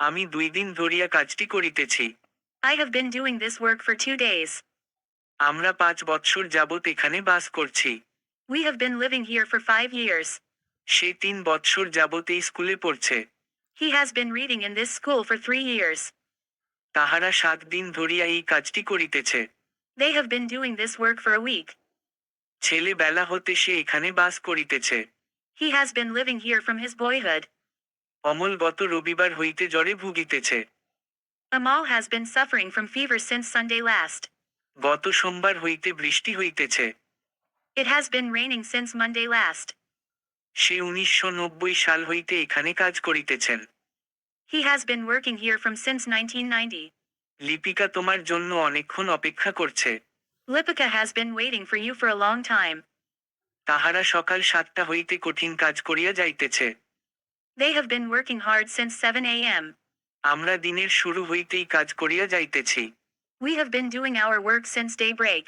আমি 2 দিন ধরিয়া কাজটি করিতেছি। I have been doing this work for 2 days. আমরা 5 বৎসর যাবৎ এখানে বাস করছি। We have been living here for 5 years. সে 3 বৎসর যাবৎ এই স্কুলে পড়ছে। He has been reading in this school for 3 years. তাহারা 7 দিন ধরিয়া এই কাজটি করিতেছে। They have been doing this work for a week. ছেলে বেলা হতে সে এখানে বাস করিতেছে। He has been living here from his boyhood. Amal গত রবিবার হইতে জ্বরে ভুগিতেছে। Amal has been suffering from fever since Sunday last. গত সোমবার হইতে বৃষ্টি হইতেছে। It has been raining since Monday last. সে 1990 সাল হইতে এখানে কাজ করিতেছেন। He has been working here from since 1990. Lipika তোমার জন্য অনেকক্ষণ অপেক্ষা করছে। Lipika has been waiting for you for a long time. তাহারা সকাল 7টা হইতে কঠিন কাজ করিয়া যাইতেছে। They have been working hard since 7 a.m. আমরা দিনের শুরু হইতেই কাজ করিয়া যাইতেছি। We have been doing our work since daybreak.